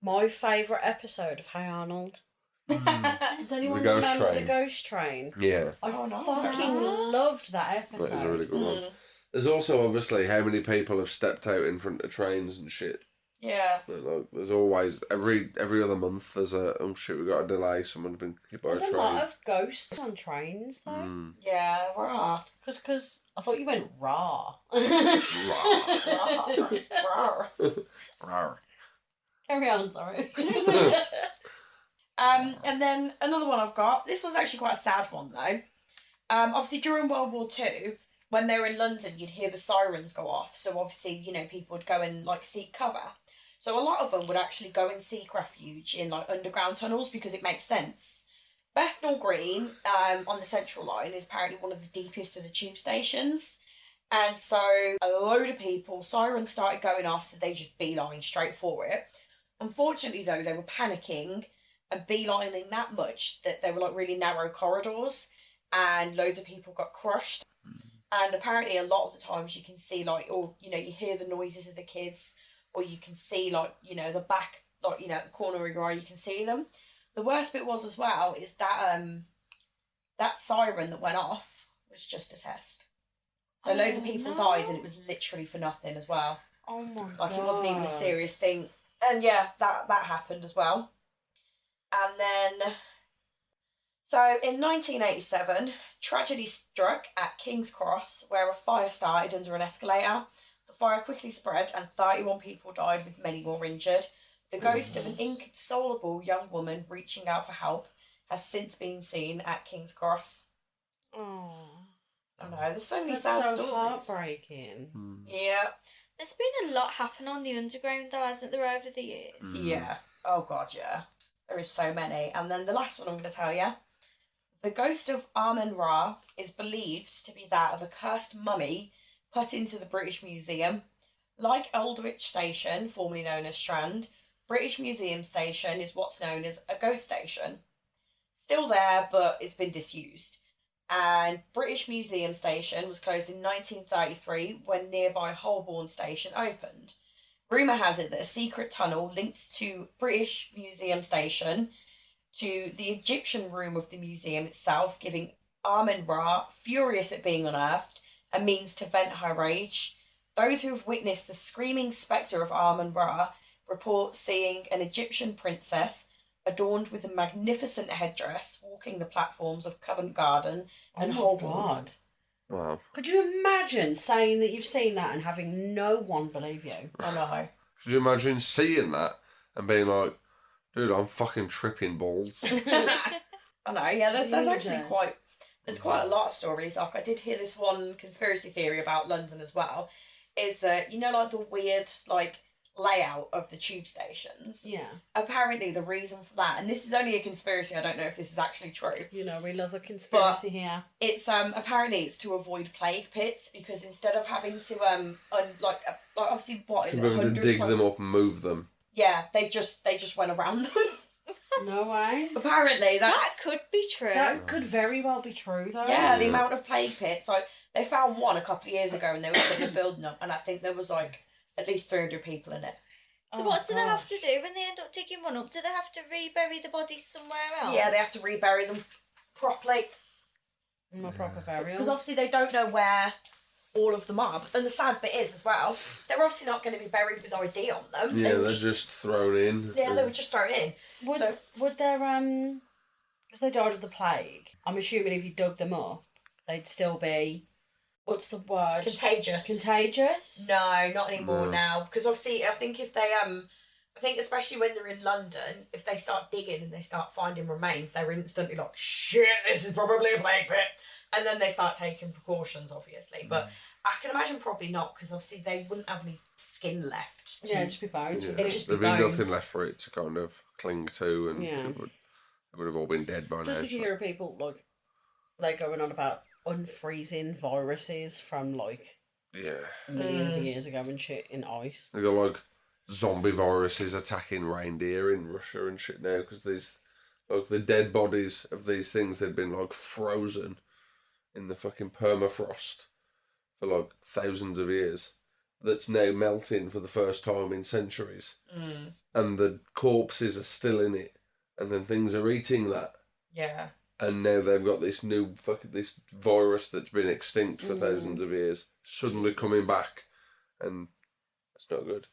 My favourite episode of Hey Arnold. Does anyone remember the ghost train? Yeah. I fucking loved that episode. That is a really good one. There's also obviously how many people have stepped out in front of trains and shit. Yeah. Like, there's always every other month there's a oh shit, we got a delay, someone's been hit by a train. There's a lot of ghosts on trains though. Yeah, raw. Because I thought you went raw. Raw. Carry on, sorry. And then another one I've got. This was actually quite a sad one though. Obviously during World War II, when they were in London, you'd hear the sirens go off. So obviously, you know, people would go and like seek cover. So a lot of them would actually go and seek refuge in like underground tunnels because it makes sense. Bethnal Green on the Central Line is apparently one of the deepest of the tube stations. And so a load of people, sirens started going off, so they just beeline straight for it. Unfortunately though, they were panicking and beelining that much that they were like really narrow corridors and loads of people got crushed. And apparently a lot of the times you can see like, or, you know, you hear the noises of the kids, or you can see like, you know, the back, like, you know, the corner of your eye, you can see them. The worst bit was as well is that that siren that went off was just a test. So loads of people died and it was literally for nothing as well. Oh my god. Like it wasn't even a serious thing. And yeah, that happened as well. And then, so in 1987, tragedy struck at King's Cross where a fire started under an escalator. The fire quickly spread and 31 people died with many more injured. The ghost of an inconsolable young woman reaching out for help has since been seen at King's Cross. Oh. I know, there's so many That's sad so stories. heartbreaking. Yeah. There's been a lot happen on the underground though, hasn't there, over the years? Yeah. Oh god, yeah. There is so many. And then the last one I'm going to tell you. The ghost of Amun-Ra is believed to be that of a cursed mummy put into the British Museum. Like Aldwych Station, formerly known as Strand, British Museum Station is what's known as a ghost station. Still there, but it's been disused. And British Museum Station was closed in 1933 when nearby Holborn Station opened. Rumour has it that a secret tunnel linked to British Museum Station to the Egyptian room of the museum itself, giving Amun-Ra, furious at being unearthed, a means to vent her rage. Those who have witnessed the screaming spectre of Amun-Ra report seeing an Egyptian princess adorned with a magnificent headdress walking the platforms of Covent Garden and Holborn. God. Wow. Could you imagine saying that you've seen that and having no one believe you? I know. Could you imagine seeing that and being like, dude, I'm fucking tripping balls? I know, yeah, there's actually Jesus. there's quite a lot of stories. Like, I did hear this one conspiracy theory about London as well, is that, you know, like the weird, like layout of the tube stations. Yeah. Apparently the reason for that, and this is only a conspiracy, I don't know if this is actually true. You know, we love a conspiracy here. It's apparently it's to avoid plague pits, because instead of having to like obviously what is it, 100 to dig plus... them up and move them. Yeah, they just went around them. No way. Apparently That could be true. That could very well be true, though. Yeah, the amount of plague pits. Like, they found one a couple of years ago and they were building them, and I think there was like at least 300 people in it. So what do they have to do when they end up digging one up? Do they have to rebury the bodies somewhere else? Yeah, they have to rebury them properly. A proper burial. Because obviously they don't know where all of them are. But then the sad bit is as well, they're obviously not going to be buried with ID on them. Yeah, they're just thrown in. Yeah, they were just thrown in. Would there, because they died of the plague, I'm assuming if you dug them up, they'd still be, what's the word? Contagious. Contagious? No, not anymore No. now. Because obviously, I think if they, I think especially when they're in London, if they start digging and they start finding remains, they're instantly like, shit, this is probably a plague pit. And then they start taking precautions, obviously. But I can imagine probably not, because obviously they wouldn't have any skin left. Yeah, it'd just be bones. Yeah. It'd just There'd be be bones. nothing left for it to kind of cling to, and Yeah. it would have all been dead by Just now. because you hear people, like, they're going on about unfreezing viruses from, like, Yeah. millions of years ago and shit in ice. They got like zombie viruses attacking reindeer in Russia and shit now, because these, like, the dead bodies of these things had been like frozen in the fucking permafrost for like thousands of years. That's now melting for the first time in centuries, and the corpses are still in it, and then things are eating that. Yeah. And now they've got this new this virus that's been extinct for thousands of years suddenly coming back, and it's not good.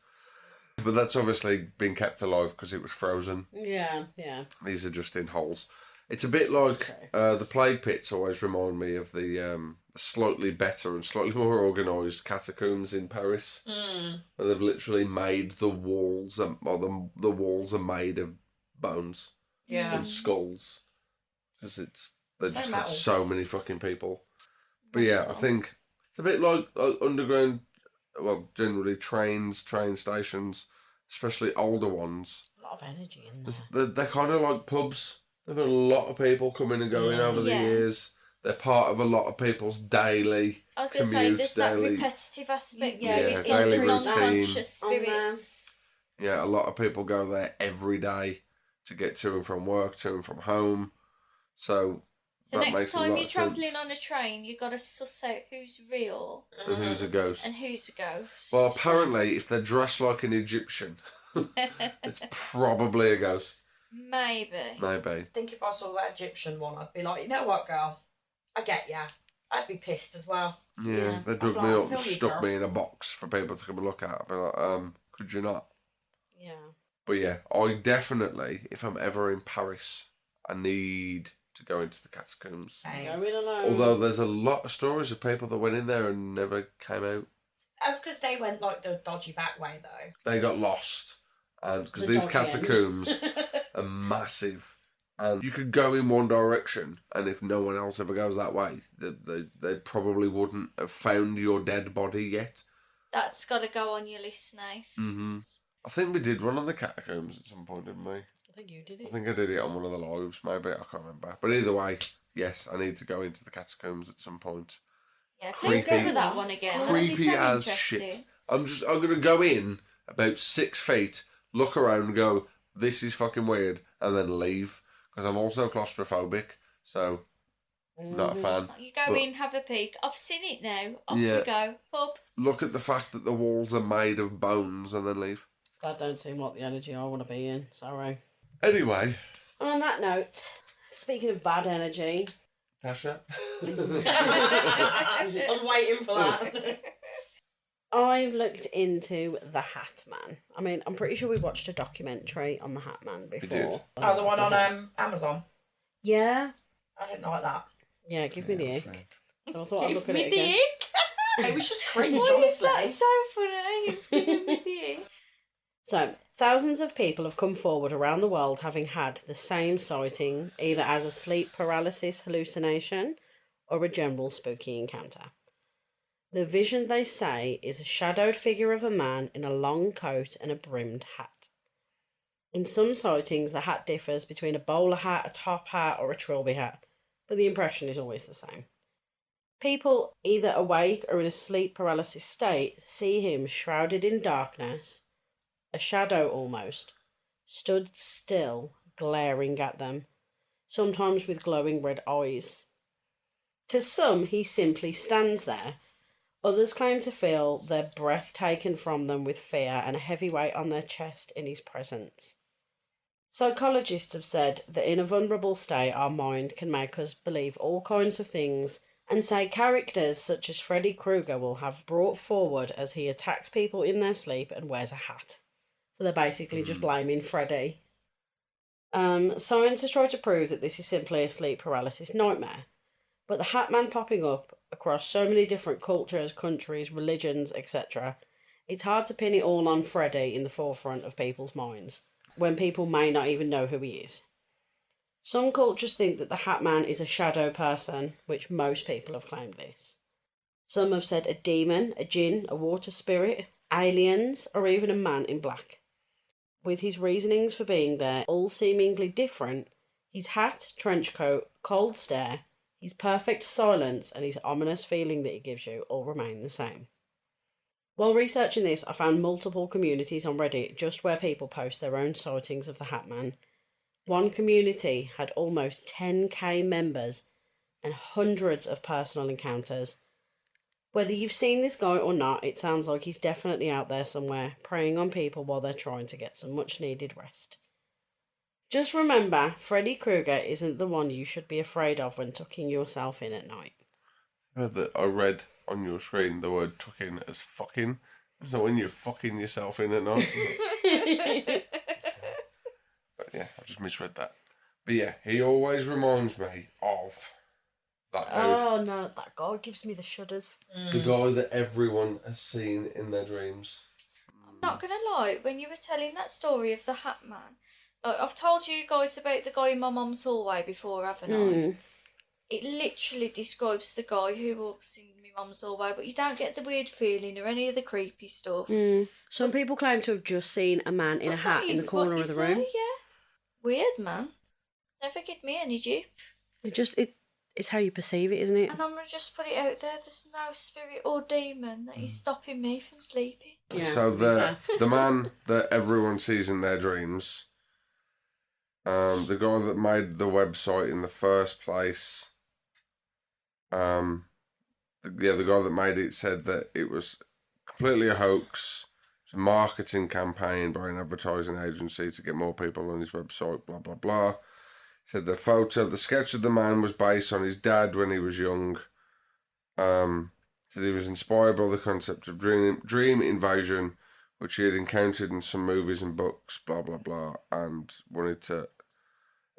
But that's obviously been kept alive because it was frozen. Yeah, yeah. These are just in holes. It's a bit like the plague pits always remind me of the slightly better and slightly more organised catacombs in Paris, where they've literally made the walls, or the walls are made of bones and skulls. Because they just had so many fucking people. But yeah, I think it's a bit like underground, well, generally train stations, especially older ones. A lot of energy in there. They're kind of like pubs. They've had a lot of people coming and going over the years. They're part of a lot of people's daily I was going to say, there's that repetitive aspect. It's daily routine. Unconscious spirits. Yeah, a lot of people go there every day to get to and from work, to and from home. So that next makes time a lot you're of travelling sense. on a train, you've got to suss out who's real And who's a ghost. and who's a ghost. Well, apparently, if they're dressed like an Egyptian, it's probably a ghost. Maybe. Maybe. I think if I saw that Egyptian one, I'd be like, you know what, girl? I get ya. I'd be pissed as well. Yeah, they drug I'd me like, up and "Feel you, stuck girl." me in a box for people to come and look at. I'd be like, could you not? Yeah. But yeah, I definitely, if I'm ever in Paris, I need to go into the catacombs. Going alone. Although there's a lot of stories of people that went in there and never came out. That's because they went like the dodgy back way, though. They got lost. And because The these dodgy end. catacombs are massive. And you could go in one direction, and if no one else ever goes that way, they probably wouldn't have found your dead body yet. That's got to go on your list now. Mm-hmm. I think we did one on the catacombs at some point, didn't we? I think you did it. I think I did it on one of the lives, maybe. I can't remember. But either way, yes, I need to go into the catacombs at some point. Yeah, please go Creepy. for that one again. That'd be Creepy so as interesting. shit. I'm going to go in about 6 feet, look around and go, this is fucking weird, and then leave. Because I'm also claustrophobic, so not a fan. You go But- in, have a peek. I've seen it now. Off Yeah. we go. Pub. Look at the fact that the walls are made of bones and then leave. That don't seem like the energy I want to be in. Sorry. Anyway. And on that note, speaking of bad energy, Tasha? I was waiting for that. I've looked into the Hat Man. I mean, I'm pretty sure we watched a documentary on the Hat Man before. did. Oh, the one on Amazon. Yeah. I didn't like that. Yeah, give me the ick. So I thought I'd look at it Give me again. the ick. It was just cringe, Why is honestly. that so funny? It's giving me the ick. So, thousands of people have come forward around the world having had the same sighting, either as a sleep paralysis hallucination or a general spooky encounter. The vision, they say, is a shadowed figure of a man in a long coat and a brimmed hat. In some sightings, the hat differs between a bowler hat, a top hat, or a trilby hat, but the impression is always the same. People, either awake or in a sleep paralysis state, see him shrouded in darkness, a shadow almost, stood still, glaring at them, sometimes with glowing red eyes. To some, he simply stands there. Others claim to feel their breath taken from them with fear and a heavy weight on their chest in his presence. Psychologists have said that in a vulnerable state, our mind can make us believe all kinds of things, and say characters such as Freddy Krueger will have brought forward as he attacks people in their sleep and wears a hat. So they're basically just blaming Freddy. Science has tried to prove that this is simply a sleep paralysis nightmare, but the Hat Man popping up across so many different cultures, countries, religions, etc., it's hard to pin it all on Freddy in the forefront of people's minds, when people may not even know who he is. Some cultures think that the Hat Man is a shadow person, which most people have claimed this. Some have said a demon, a jinn, a water spirit, aliens, or even a man in black. With his reasonings for being there all seemingly different, his hat, trench coat, cold stare, his perfect silence, and his ominous feeling that he gives you all remain the same. While researching this, I found multiple communities on Reddit just where people post their own sightings of the Hat Man. One community had almost 10k members and hundreds of personal encounters. Whether you've seen this guy or not, it sounds like he's definitely out there somewhere, preying on people while they're trying to get some much-needed rest. Just remember, Freddy Krueger isn't the one you should be afraid of when tucking yourself in at night. I read on your screen the word tucking as fucking. So when you're fucking yourself in at night. But yeah, I just misread that. But yeah, he always reminds me of that dude. Oh no, that guy gives me the shudders. The guy that everyone has seen in their dreams. I'm not gonna lie, when you were telling that story of the Hat Man, I've told you guys about the guy in my mum's hallway before, haven't I? It literally describes the guy who walks in my mum's hallway, but you don't get the weird feeling or any of the creepy stuff. Some people claim to have just seen a man in a hat in the corner of the room. Yeah. Weird, man. Never give me any dupe. It's how you perceive it, isn't it? And I'm going to just put it out there, there's no spirit or demon that is stopping me from sleeping. Yeah, so the man that everyone sees in their dreams, the guy that made the website in the first place, the guy that made it said that it was completely a hoax. It's a marketing campaign by an advertising agency to get more people on his website, blah, blah, blah. Said the sketch of the man was based on his dad when he was young. Said he was inspired by the concept of dream invasion, which he had encountered in some movies and books, blah, blah, blah, and wanted to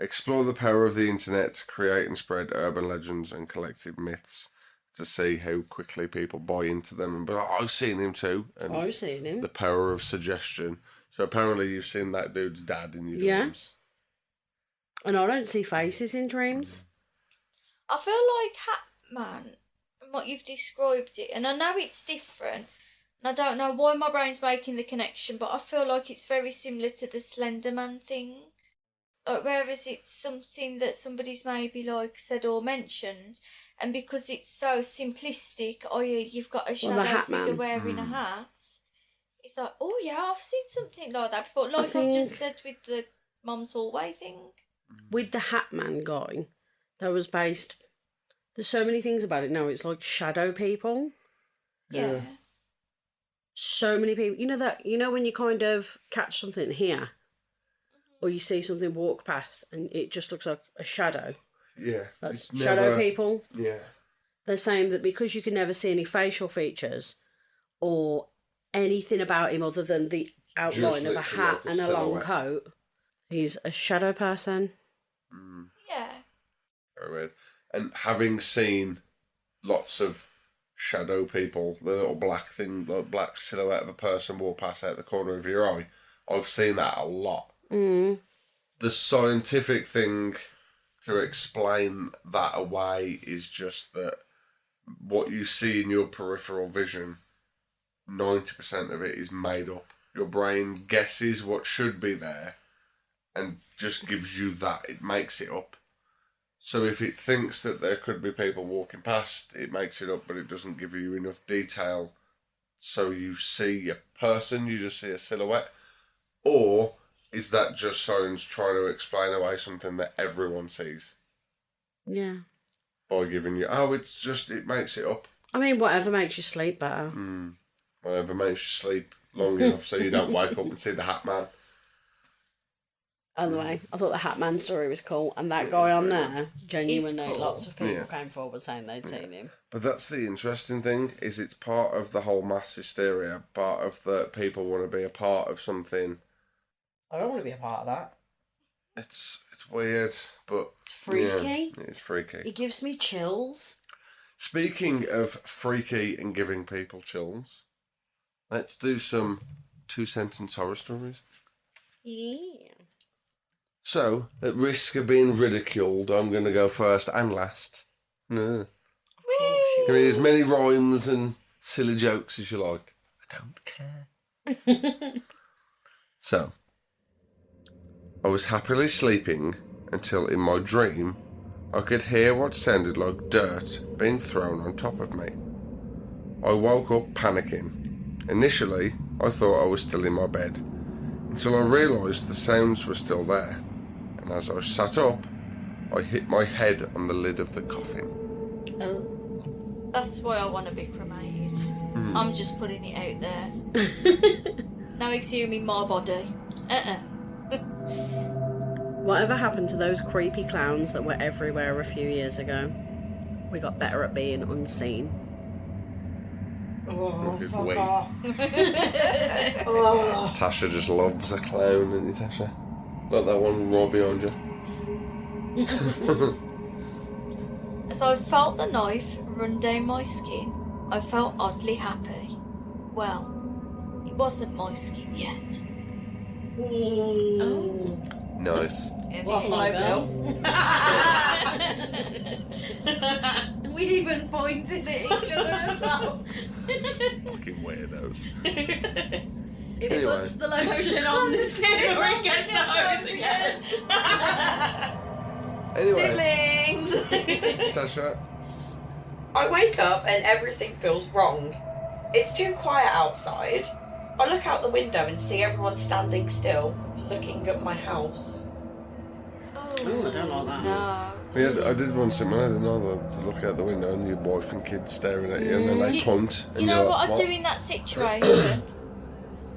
explore the power of the internet to create and spread urban legends and collective myths to see how quickly people buy into them. But I've seen him too. And I've seen him. The power of suggestion. So apparently you've seen that dude's dad in your dreams. And I don't see faces in dreams. I feel like Hat Man, and what you've described it, and I know it's different, and I don't know why my brain's making the connection, but I feel like it's very similar to the Slender Man thing. Like, whereas it's something that somebody's maybe like said or mentioned, and because it's so simplistic, you've got a shadow figure wearing a hat, it's like, oh yeah, I've seen something like that before. Like I've just said with the Mum's Hallway thing. With the Hat Man guy, that was based... There's so many things about it now. It's like shadow people. Yeah. So many people. You know when you kind of catch something here, or you see something walk past and it just looks like a shadow. Yeah. That's shadow people. Yeah. They're saying that because you can never see any facial features or anything about him other than the outline of a hat and a long coat, he's a shadow person. Yeah. Very weird. And having seen lots of shadow people, the little black thing, the black silhouette of a person walk past out the corner of your eye, I've seen that a lot. The scientific thing to explain that away is just that what you see in your peripheral vision, 90% of it is made up. Your brain guesses what should be there and just gives you that. It makes it up. So if it thinks that there could be people walking past, it makes it up, but it doesn't give you enough detail so you see a person, you just see a silhouette. Or is that just science trying to explain away something that everyone sees? Yeah. By giving you, it makes it up. I mean, whatever makes you sleep better. Whatever makes you sleep long enough so you don't wake up and see the Hat Man. Anyway, I thought the Hat Man story was cool, and that guy on very there, genuinely, cool. lots of people came forward saying they'd seen him. But that's the interesting thing, is it's part of the whole mass hysteria, part of the people want to be a part of something. I don't want to be a part of that. It's weird, but It's freaky. Yeah, it's freaky. It gives me chills. Speaking of freaky and giving people chills, let's do some 2-sentence horror stories. Yeah. So, at risk of being ridiculed, I'm going to go first and last. No. Give me as many rhymes and silly jokes as you like. I don't care. So, I was happily sleeping until in my dream I could hear what sounded like dirt being thrown on top of me. I woke up panicking. Initially, I thought I was still in my bed, until I realised the sounds were still there, and as I sat up, I hit my head on the lid of the coffin. Oh. That's why I want to be cremated. I'm just putting it out there. No exhuming my body. Whatever happened to those creepy clowns that were everywhere a few years ago? We got better at being unseen. Oh, Wait. fuck off. Oh. Tasha just loves a clown, isn't he, Tasha? Like that one right behind you. As I felt the knife run down my skin, I felt oddly happy. Well, it wasn't my skin yet. Oh. Nice. Buffalo Bill. We even pointed at each other as well. Fucking weirdos. It Anyway. puts the lotion on the skin. Or it gets the hose again. Anyway, Siblings. Tasha. I wake up and everything feels wrong. It's too quiet outside. I look out the window and see everyone standing still, looking at my house. Oh, I don't like that. No. Yeah, I did one similar, didn't I? To look out the window and your wife and kids staring at you, and then they punt. And You know you're what like, I'd do in that situation?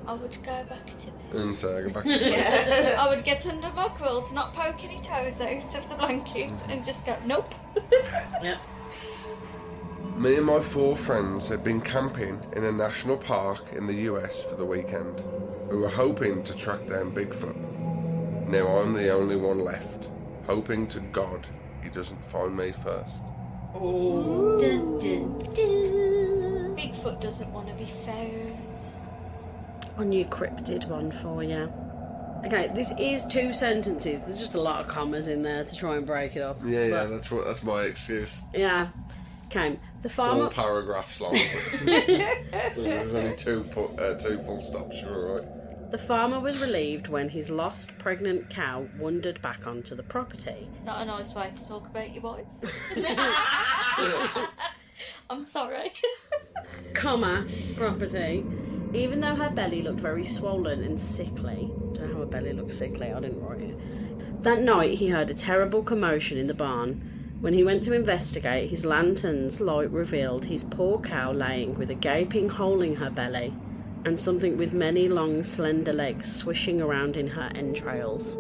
I would go back to bed. And so I go back to sleep. I would get under my quilt, not poke any toes out of the blanket, and just go, nope. Yeah. Me and my 4 friends had been camping in a national park in the US for the weekend. We were hoping to track down Bigfoot. Now I'm the only one left, hoping to God he doesn't find me first. Dun, dun, dun. Bigfoot doesn't want to be found. A new cryptid one for you. Okay, this is 2 sentences. There's just a lot of commas in there to try and break it up. Yeah, But, that's my excuse. yeah. Okay. The 4 farmer. paragraphs long. There's only 2 full stops, you're alright. The farmer was relieved when his lost pregnant cow wandered back onto the property. Not a nice way to talk about your wife. I'm sorry. Comma, property. Even though her belly looked very swollen and sickly. Don't know how her belly looks sickly, I didn't write it. That night he heard a terrible commotion in the barn. When he went to investigate, his lantern's light revealed his poor cow laying with a gaping hole in her belly and something with many long slender legs swishing around in her entrails.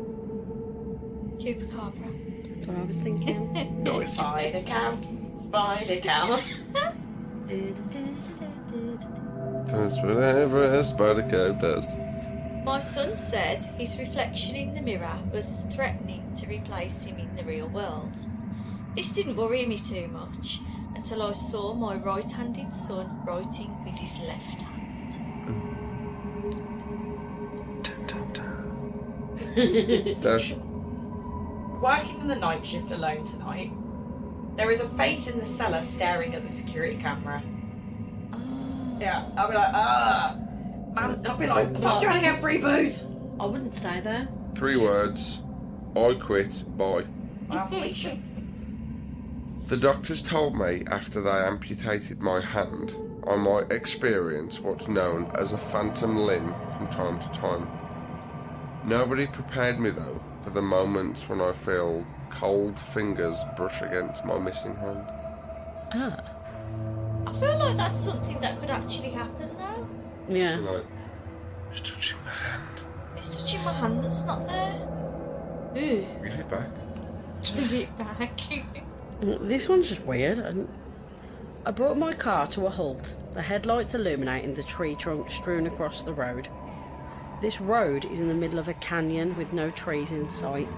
Chupacabra. That's what I was thinking. Nice. Spider cow. Spider cow. That's whatever a spider cow does. My son said his reflection in the mirror was threatening to replace him in the real world. This didn't worry me too much until I saw my right-handed son writing with his left hand. Dash. Working the night shift alone tonight. There is a face in the cellar staring at the security camera. Oh. Yeah, I'll be like, man, I'll be like, stop trying to get free booze. I wouldn't stay there. 3 words. I quit. Bye. The doctors told me after they amputated my hand, I might experience what's known as a phantom limb from time to time. Nobody prepared me though for the moments when I feel cold fingers brush against my missing hand. Ah. I feel like that's something that could actually happen though. Yeah. Like, it's touching my hand. It's touching my hand that's not there. Ew. Give it back. Give it back. This one's just weird. I brought my car to a halt, the headlights illuminating the tree trunk strewn across the road. This road is in the middle of a canyon with no trees in sight.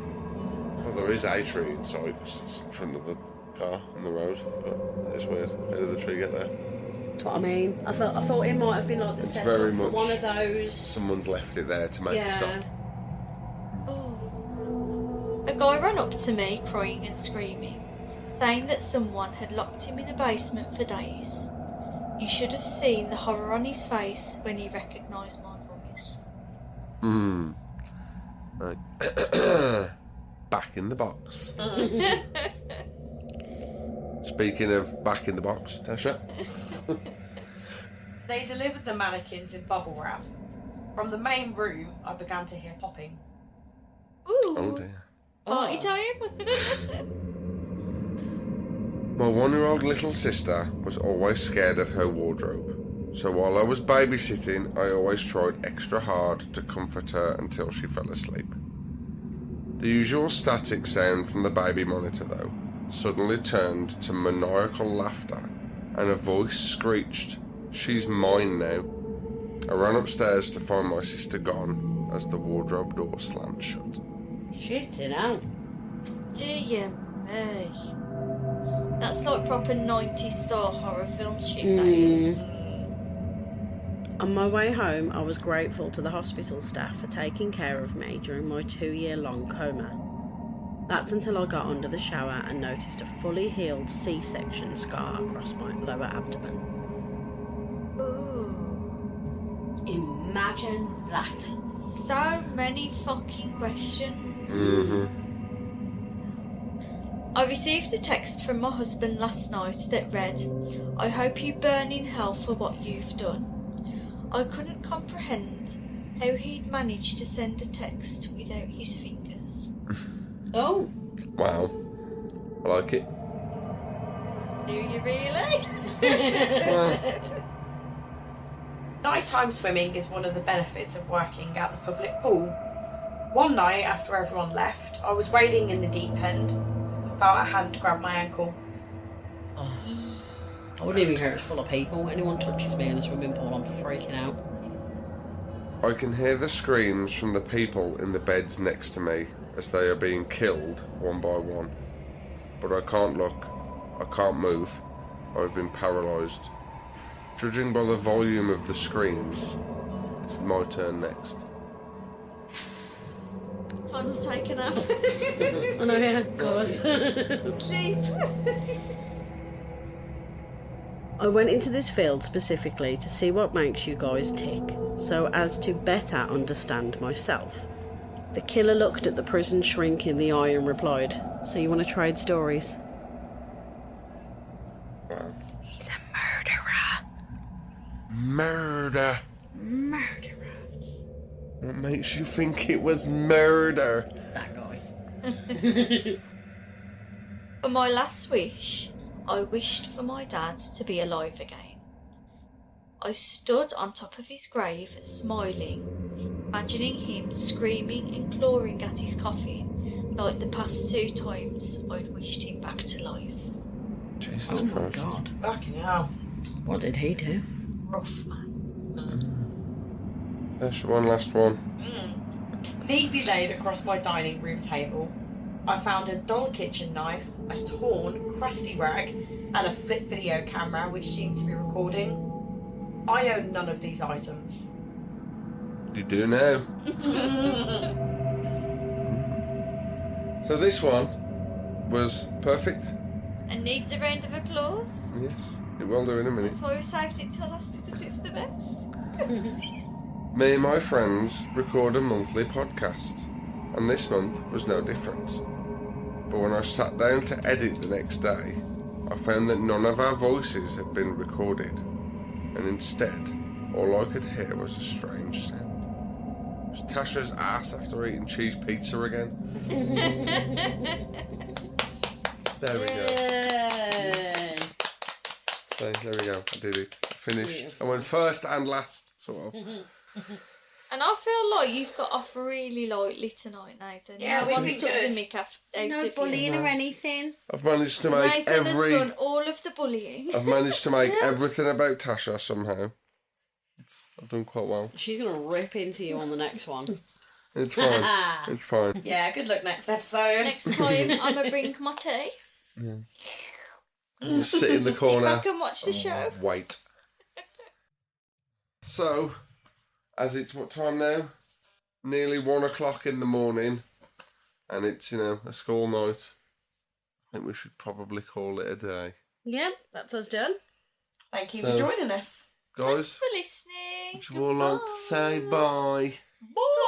Well, there is a tree in sight, 'cause it's in front of the car on the road, but it's weird. How did the tree get there? That's what I mean. I thought it might have been like the It's setup very for much one of those. Someone's left it there to make it stop. Oh. A guy ran up to me crying and screaming, saying that someone had locked him in a basement for days. You should have seen the horror on his face when he recognised my voice. Right. Back in the box. Speaking of back in the box, Tasha. They delivered the mannequins in bubble wrap. From the main room, I began to hear popping. Ooh. Oh dear. Party time. My 1-year-old little sister was always scared of her wardrobe. So while I was babysitting, I always tried extra hard to comfort her until she fell asleep. The usual static sound from the baby monitor, though, suddenly turned to maniacal laughter, and a voice screeched, "She's mine now." I ran upstairs to find my sister gone as the wardrobe door slammed shut. Shit, you know. Dear me. That's like proper 90s style horror film shit, that is. On my way home, I was grateful to the hospital staff for taking care of me during my 2-year-long coma. That's until I got under the shower and noticed a fully healed C-section scar across my lower abdomen. Ooh. Imagine that. So many fucking questions. I received a text from my husband last night that read, "I hope you burn in hell for what you've done." I couldn't comprehend how he'd managed to send a text without his fingers. Oh. Wow. I like it. Do you really? Nighttime swimming is one of the benefits of working at the public pool. One night, after everyone left, I was wading in the deep end. Felt a hand grab my ankle. Oh. I wouldn't even care if it's full of people. Anyone touches me in a swimming pool, I'm freaking out. I can hear the screams from the people in the beds next to me as they are being killed one by one. But I can't look. I can't move. I've been paralysed. Judging by the volume of the screams, it's my turn next. Time to take a nap. I know, yeah, of course. Sleep. I went into this field specifically to see what makes you guys tick, so as to better understand myself. The killer looked at the prison shrink in the eye and replied, "So you want to trade stories?" Wow. He's a murderer. Murder. Murderer. What makes you think it was murder? That guy. For my last wish, I wished for my dad to be alive again. I stood on top of his grave, smiling, imagining him screaming and clawing at his coffin like the past 2 times I'd wished him back to life. Jesus Oh my Christ. god. Fucking hell. What did he do? Rough, man. There's one last one. Neatly laid across my dining room table, I found a dull kitchen knife, a torn, crusty rag, and a flip video camera which seemed to be recording. I own none of these items. You do now. So this one was perfect. And needs a round of applause. Yes, it will do in a minute. That's why we saved it till last because it's the best. Me and my friends record a monthly podcast, and this month was no different. But when I sat down to edit the next day, I found that none of our voices had been recorded, and instead, all I could hear was a strange sound. It was Tasha's ass after eating cheese pizza again. There we go. Yay. So, there we go. I did it. I finished. I went first and last, sort of. And I feel like you've got off really lightly tonight, Nathan. Yeah, no we've one's been took the good. mick out No of you. bullying or anything. I've managed to make Nathan has done all of the bullying. I've managed to make everything about Tasha somehow. I've done quite well. She's going to rip into you on the next one. It's fine. It's fine. Yeah, good luck next episode. Next time, I'm going to bring my tea. Just sit in the corner. Sit back and watch the show. Wait. So, as it's what time now? Nearly 1 o'clock in the morning, and it's, a school night. I think we should probably call it a day. Yep, that's us done. Thank you So- for joining us. Guys, Thanks for listening. would you all like to say bye? Bye.